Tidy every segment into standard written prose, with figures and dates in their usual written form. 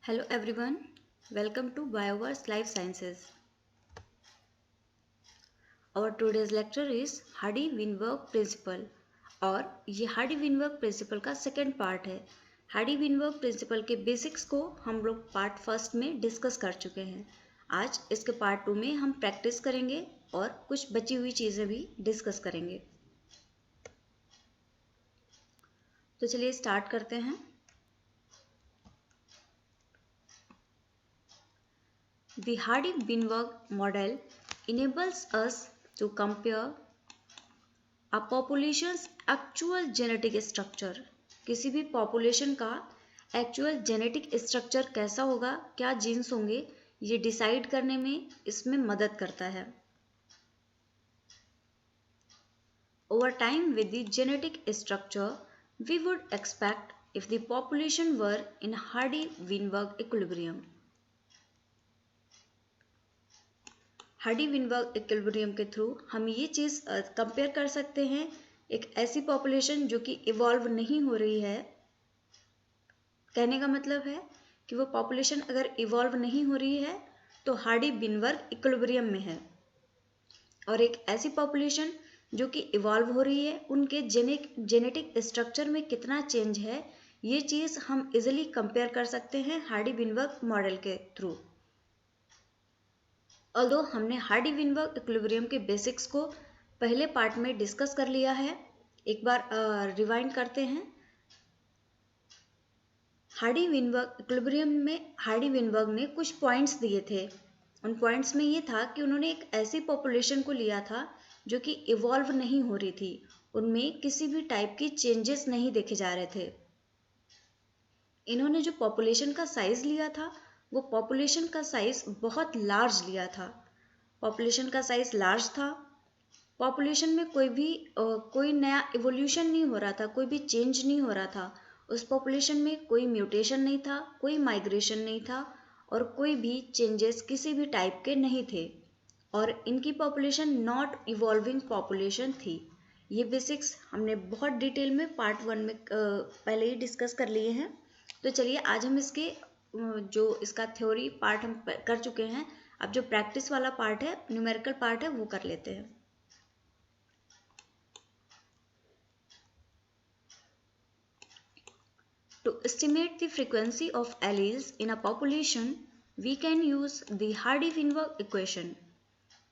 Hello everyone, welcome to BioVerse Life Sciences. Our today's lecture is Hardy Weinberg principle और ये Hardy Weinberg principle का second part है। Hardy Weinberg principle के basics को हम लोग पार्ट फर्स्ट में डिस्कस कर चुके हैं। आज इसके पार्ट 2 में हम प्रैक्टिस करेंगे और कुछ बची हुई चीज़ें भी डिस्कस करेंगे। तो चलिए स्टार्ट करते हैं। The Hardy-Weinberg model enables us to compare a population's actual genetic structure. किसी भी population का actual genetic structure कैसा होगा, क्या genes होंगे, ये decide करने में इसमें मदद करता है. Over time with the genetic structure, we would expect if the population were in Hardy-Weinberg equilibrium. Hardy-Weinberg equilibrium के थ्रू हम ये चीज़ कंपेयर कर सकते हैं एक ऐसी पॉपुलेशन जो कि इवॉल्व नहीं हो रही है। कहने का मतलब है कि वो पॉपुलेशन अगर इवॉल्व नहीं हो रही है तो हार्डी-विनबर्ग इक्विलिब्रियम में है, और एक ऐसी पॉपुलेशन जो कि इवॉल्व हो रही है उनके जेनेटिक स्ट्रक्चर में कितना चेंज है, ये चीज़ हम इजीली कंपेयर कर सकते हैं हार्डी-विनबर्ग मॉडल के थ्रू। ऑल्दो हमने हार्डी-विनबर्ग इक्विलिब्रियम के बेसिक्स को पहले पार्ट में डिस्कस कर लिया है, एक बार रिवाइंड करते हैं। हार्डी-विनबर्ग इक्विलिब्रियम में हार्डी-विनबर्ग ने कुछ पॉइंट्स दिए थे। उन पॉइंट्स में ये था कि उन्होंने एक ऐसी पॉपुलेशन को लिया था जो कि इवॉल्व नहीं हो रही थी, उनमें किसी भी टाइप की चेंजेस नहीं देखे जा रहे थे। इन्होंने जो पॉपुलेशन का साइज लिया था वो पॉपुलेशन का साइज बहुत लार्ज लिया था। पॉपुलेशन का साइज लार्ज था, पॉपुलेशन में कोई नया इवोल्यूशन नहीं हो रहा था, कोई भी चेंज नहीं हो रहा था। उस पॉपुलेशन में कोई म्यूटेशन नहीं था, कोई माइग्रेशन नहीं था और कोई भी चेंजेस किसी भी टाइप के नहीं थे, और इनकी पॉपुलेशन नॉट इवॉल्विंग पॉपुलेशन थी। ये बेसिक्स हमने बहुत डिटेल में पार्ट 1 में पहले ही डिस्कस कर लिए हैं। तो चलिए आज हम इसका थ्योरी पार्ट हम कर चुके हैं, अब जो प्रैक्टिस वाला पार्ट है, न्यूमेरिकल पार्ट है, वो कर लेते हैं। To estimate the frequency of alleles in a population, we can use the Hardy-Weinberg equation.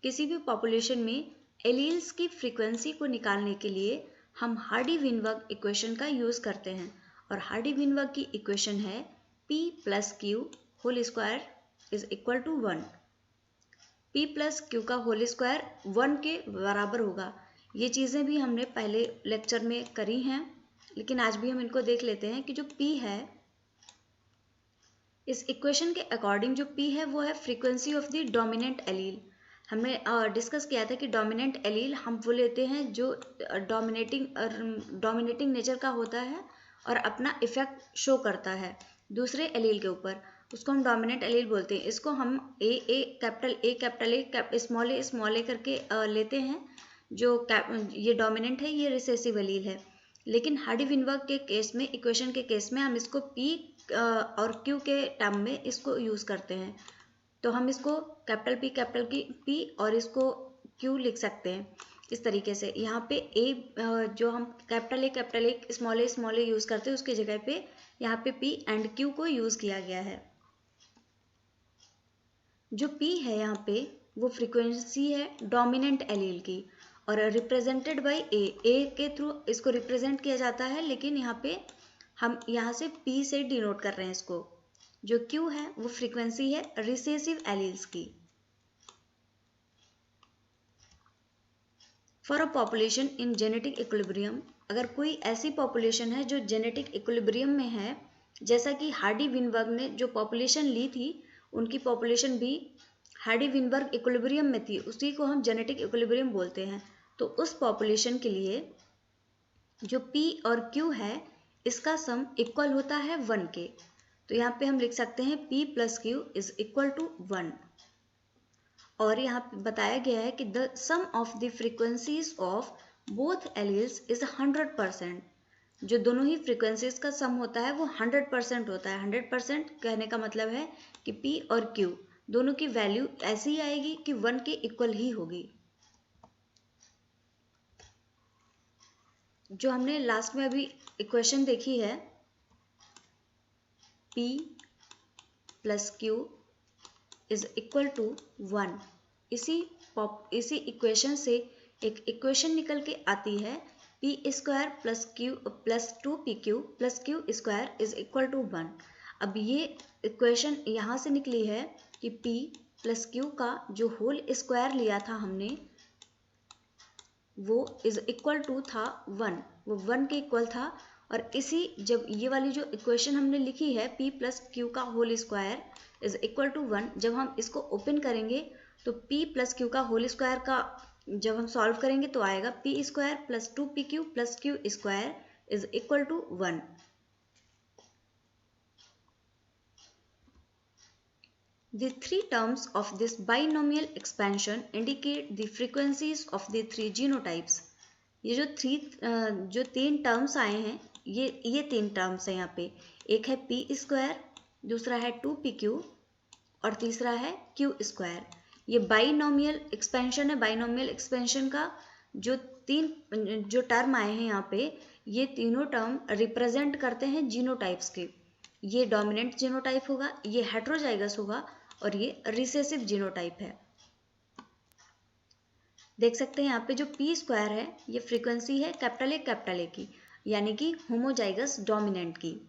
किसी भी पॉपुलेशन में एलील्स की फ्रीक्वेंसी को निकालने के लिए हम हार्डी-विनबर्ग इक्वेशन का यूज़ करते हैं, और हार्डी-विनबर्ग की इक्वेशन है P plus Q whole square is equal to 1। P plus Q का होल स्क्वायर 1 के बराबर होगा। ये चीज़ें भी हमने पहले लेक्चर में करी हैं, लेकिन आज भी हम इनको देख लेते हैं कि जो P है, इस इक्वेशन के अकॉर्डिंग जो P है वो है frequency of the dominant allele. हमने डिस्कस किया था कि डोमिनेंट एलील हम वो लेते हैं जो डोमिनेटिंग नेचर का होता है और अपना इफेक्ट शो करता है दूसरे एलील के ऊपर, उसको हम डोमिनेंट एलील बोलते हैं। इसको हम कैपिटल ए स्मॉल ए करके लेते हैं। जो ये डोमिनेंट है, ये रिसेसिव एलील है। लेकिन हार्डी-विनबर्ग के केस में, इक्वेशन के केस में, हम इसको P और Q के टर्म में इसको यूज़ करते हैं। तो हम इसको कैपिटल P और इसको Q लिख सकते हैं इस तरीके से। यहाँ पे A जो हम capital A small A use करते हैं, उसकी जगह पे यहाँ पे P एंड Q को यूज़ किया गया है। जो P है यहाँ पे वो फ्रीक्वेंसी है डोमिनेंट एलील की, और रिप्रेजेंटेड बाय ए के थ्रू इसको रिप्रेजेंट किया जाता है, लेकिन यहाँ पे हम यहाँ से P से डिनोट कर रहे हैं इसको। जो Q है वो फ्रीक्वेंसी है रिसेसिव एलील्स की। For a population in genetic equilibrium, अगर कोई ऐसी पॉपुलेशन है जो जेनेटिक इक्विलिब्रियम में है, जैसा कि हार्डी-विनबर्ग ने जो पॉपुलेशन ली थी, उनकी पॉपुलेशन भी हार्डी-विनबर्ग इक्विलिब्रियम में थी, उसी को हम जेनेटिक इक्विलिब्रियम बोलते हैं। तो उस पॉपुलेशन के लिए जो P और Q है, इसका सम इक्वल होता है 1 के। तो यहाँ पे हम लिख सकते हैं P plus Q is equal to 1, और यहाँ पे बताया गया है कि the sum of the frequencies of both alleles is 100%। जो दोनों ही फ्रीक्वेंसीज का सम होता है वो 100% होता है। 100% कहने का मतलब है कि P और Q दोनों की वैल्यू ऐसी ही आएगी कि 1 के इक्वल ही होगी। जो हमने लास्ट में अभी इक्वेशन देखी है P plus Q is equal to 1, इसी इक्वेशन से एक इक्वेशन निकल के आती है P square plus Q plus 2PQ plus Q square is equal to 1। अब ये इक्वेशन यहाँ से निकली है कि P प्लस Q का जो होल स्क्वायर लिया था हमने वो इज इक्वल टू था 1, वो 1 के इक्वल था। और जब ये वाली जो इक्वेशन हमने लिखी है P प्लस Q का whole square is equal to 1, जब हम इसको ओपन करेंगे तो P प्लस Q का होल स्क्वायर का जब हम सॉल्व करेंगे तो आएगा P square plus 2PQ plus Q square is equal to 1। The three terms of this binomial expansion indicate the frequencies of the three genotypes। ये जो तीन टर्म्स आए हैं ये तीन टर्म्स हैं यहाँ पे। एक है P स्क्वायर, दूसरा है 2PQ और तीसरा है Q स्क्वायर। ये बाइनोमियल एक्सपेंशन है। बाइनोमियल एक्सपेंशन का जो टर्म आए हैं यहाँ पे, ये तीनों टर्म रिप्रेजेंट करते हैं जीनोटाइप्स के। ये डोमिनेंट जीनोटाइप होगा, ये हेट्रोजाइगस होगा और ये रिसेसिव जीनोटाइप है। देख सकते हैं यहाँ पे जो P स्क्वायर है ये फ्रीक्वेंसी है कैपिटल A की, यानी कि होमोजाइगस डोमिनेंट की।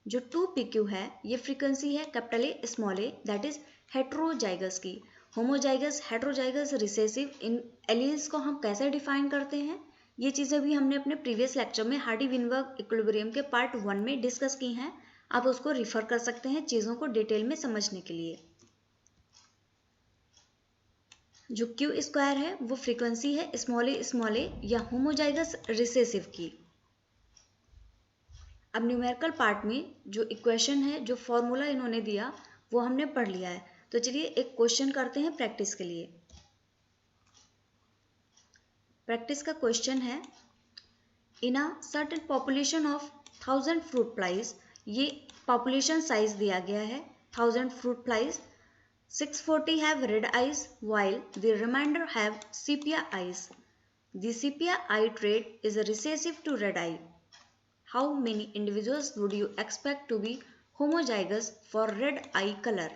जो 2PQ है ये फ्रीक्वेंसी है capital A small a, that is heterozygous की। होमोजाइगस, हेट्रोजाइगस, रिसेसिव, इन एलील्स को हम कैसे डिफाइन करते हैं, ये चीज़ें भी हमने अपने प्रीवियस लेक्चर में हार्डी-विनबर्ग इक्विलिब्रियम के पार्ट 1 में डिस्कस की हैं। आप उसको रिफर कर सकते हैं चीज़ों को डिटेल में समझने के लिए। जो Q स्क्वायर है वो फ्रीक्वेंसी है स्मॉल a या होमोजाइगस रिसेसिव की। अब न्यूमेरिकल पार्ट में जो इक्वेशन है, जो फॉर्मूला इन्होंने दिया वो हमने पढ़ लिया है। तो चलिए एक क्वेश्चन करते हैं प्रैक्टिस के लिए। प्रैक्टिस का क्वेश्चन है, in a certain population of 1000 fruit flies, ये पॉपुलेशन साइज दिया गया है 1000 fruit flies, 640 have red eyes while the remainder have sepia eyes. The sepia eye trait is recessive to red eye. How many individuals would you expect to be homozygous for red eye color?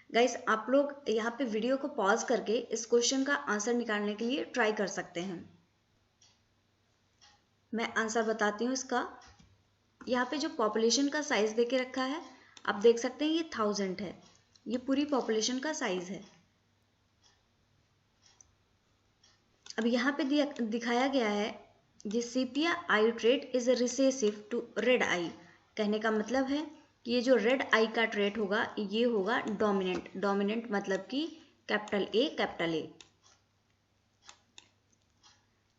Guys, आप लोग यहाँ पे video को pause करके इस question का answer निकालने के लिए ट्राई कर सकते हैं। मैं आंसर बताती हूँ इसका। यहाँ पे जो पॉपुलेशन का साइज दे के रखा है, आप देख सकते हैं ये 1000 है, ये पूरी पॉपुलेशन का साइज है। अब यहाँ पे दिखाया गया है ये sepia eye trait is recessive to red eye. कहने का मतलब है कि ये जो रेड आई का ट्रेट होगा ये होगा डोमिनेंट। डोमिनेंट मतलब कि कैपिटल ए।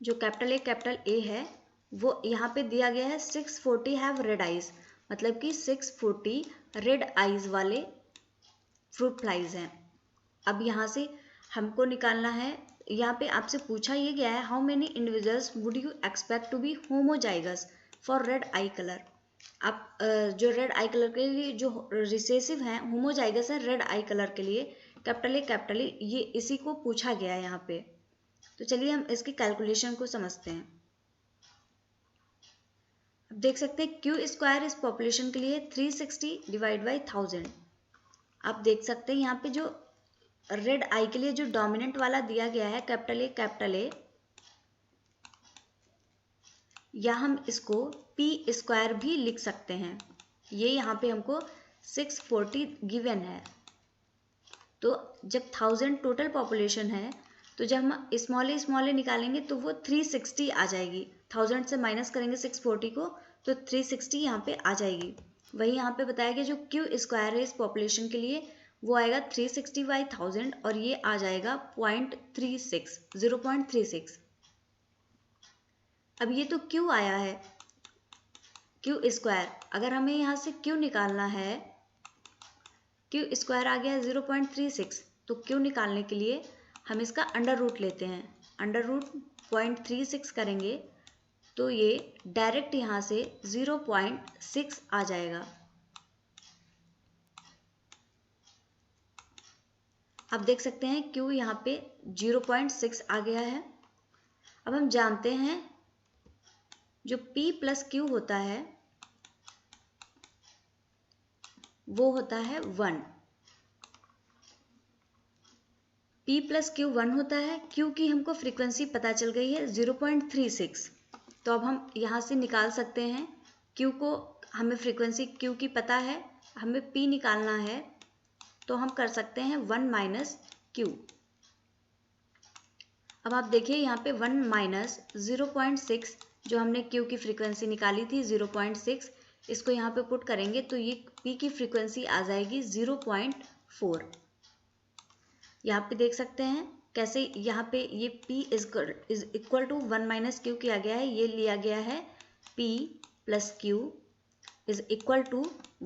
जो कैपिटल ए है वो यहाँ पे दिया गया है 640 हैव रेड आइज, मतलब कि 640 रेड आइज वाले फ्रूट फ्लाइज हैं। अब यहाँ से हमको निकालना है, यहाँ पे आपसे पूछा ये गया है how many individuals would you expect to be homozygous for red eye colour. आप जो रेड आई कलर के लिए जो रिसेसिव हैं, होमोजाइगस है रेड आई कलर के लिए, कैपिटल ए, ये इसी को पूछा गया है यहाँ पे। तो चलिए हम इसकी कैलकुलेशन को समझते हैं। अब देख सकते हैं क्यू स्क्वायर इस पॉपुलेशन के लिए 360 डिवाइड बाई 1000। आप देख सकते हैं यहाँ पे जो रेड आई के लिए जो डोमिनेंट वाला दिया गया है कैपिटल ए, या हम इसको P स्क्वायर भी लिख सकते हैं। ये यहाँ पे हमको 640 गिवन है। तो जब 1000 टोटल पॉपुलेशन है तो जब हम स्मॉल ए निकालेंगे तो वो 360 आ जाएगी। 1000 से माइनस करेंगे 640 को तो 360 यहाँ पे आ जाएगी। वही यहाँ पे बताया गया जो Q स्क्वायर है इस पॉपुलेशन के लिए वो आएगा 360 बाई 1000 और ये आ जाएगा 0.36। अब ये तो Q आया है, Q स्क्वायर। अगर हमें यहाँ से Q निकालना है, Q स्क्वायर आ गया है 0.36, तो Q निकालने के लिए हम इसका अंडर रूट लेते हैं। अंडर रूट 0.36 करेंगे तो ये डायरेक्ट यहाँ से 0.6 आ जाएगा। आप देख सकते हैं Q यहाँ पे 0.6 आ गया है। अब हम जानते हैं जो P प्लस Q होता है वो होता है 1। P प्लस Q 1 होता है। Q की हमको फ्रीक्वेंसी पता चल गई है 0.36। तो अब हम यहाँ से निकाल सकते हैं Q को, हमें फ्रीक्वेंसी Q की पता है, हमें P निकालना है, तो हम कर सकते हैं 1 माइनस Q। अब आप देखिए यहाँ पे 1 माइनस 0.6 जो हमने Q की फ्रीक्वेंसी निकाली थी 0.6, इसको यहाँ पे पुट करेंगे तो ये P की फ्रीक्वेंसी आ जाएगी 0.4। यहाँ पे देख सकते हैं कैसे यहाँ पे ये P is equal to 1 minus Q किया गया है, ये लिया गया है P plus Q is equal to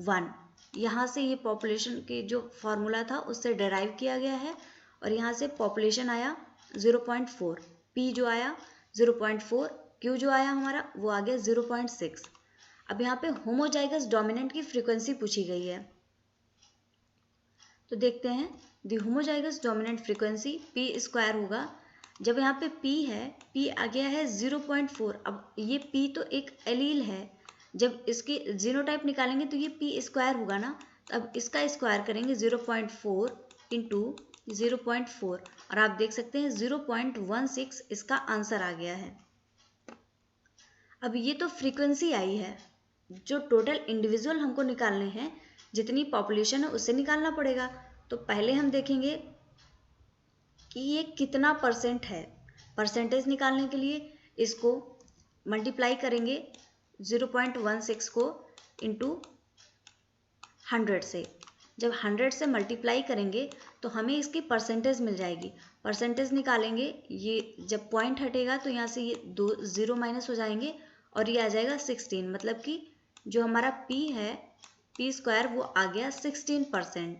1। यहाँ से ये पॉपुलेशन के जो फॉर्मूला था उससे डिराइव किया गया है और यहाँ से पॉपुलेशन आया 0.4, P जो आया 0.4, Q जो आया हमारा वो आ गया 0.6। अब यहाँ पे होमोजाइगस डोमिनेंट की फ्रीक्वेंसी पूछी गई है, तो देखते हैं the homozygous dominant frequency P square होगा। जब यहाँ पे P है, P आ गया है 0.4। अब ये P तो एक एलील है, जब इसकी जीनोटाइप निकालेंगे तो ये P स्क्वायर होगा ना, तो अब इसका स्क्वायर करेंगे 0.4 इंटू 0.4 और आप देख सकते हैं 0.16 इसका आंसर आ गया है। अब ये तो फ्रीक्वेंसी आई है, जो टोटल इंडिविजुअल हमको निकालने हैं, जितनी पॉपुलेशन है उससे निकालना पड़ेगा। तो पहले हम देखेंगे कि ये कितना परसेंट है। परसेंटेज निकालने के लिए इसको मल्टीप्लाई करेंगे 0.16 को इंटू 100 से। जब 100 से मल्टीप्लाई करेंगे तो हमें इसकी परसेंटेज मिल जाएगी। परसेंटेज निकालेंगे, ये जब पॉइंट हटेगा तो यहाँ से ये 2 0 माइनस हो जाएंगे और ये आ जाएगा 16। मतलब कि जो हमारा P है, P स्क्वायर वो आ गया 16%।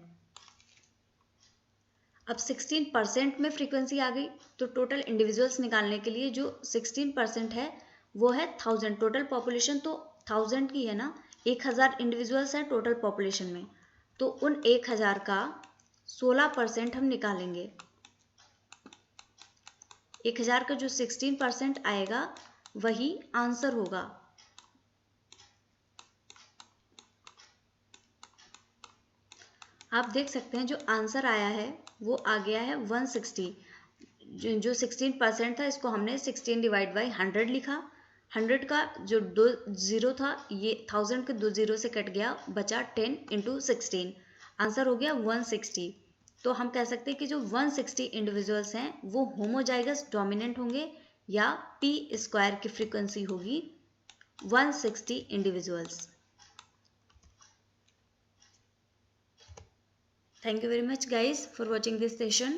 अब 16% में फ्रीक्वेंसी आ गई, तो टोटल इंडिविजुअल्स निकालने के लिए जो 16% है वो है 1000। टोटल पॉपुलेशन तो 1000 की है ना, 1000 इंडिविजुअल्स हैं टोटल पॉपुलेशन में, तो उन 1000 का 16% हम निकालेंगे। 1000 का जो 16% आएगा वही आंसर होगा। आप देख सकते हैं जो आंसर आया है वो आ गया है 160। जो 16% था इसको हमने 16 डिवाइड बाई 100 लिखा। 100 का जो 2 0 था ये 1000 के 2 0 से कट गया, बचा 10 इंटू 16, आंसर हो गया 160। तो हम कह सकते हैं कि जो 160 इंडिविजुअल्स हैं वो होमोजाइगस डोमिनेंट होंगे या P स्क्वायर की फ्रीक्वेंसी होगी 160 individuals. Thank you very much guys for watching this session.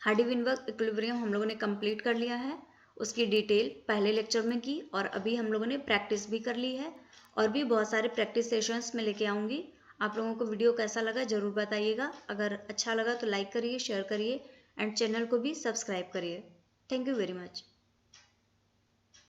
Hardy-Weinberg equilibrium हम लोगों ने कंप्लीट कर लिया है, उसकी डिटेल पहले लेक्चर में की और अभी हम लोगों ने प्रैक्टिस भी कर ली है और भी बहुत सारे प्रैक्टिस सेशंस में लेके आऊँगी। आप लोगों को वीडियो कैसा लगा ज़रूर बताइएगा। अगर अच्छा लगा तो लाइक करिए, शेयर करिए एंड चैनल को भी सब्सक्राइब करिए। Thank you very much.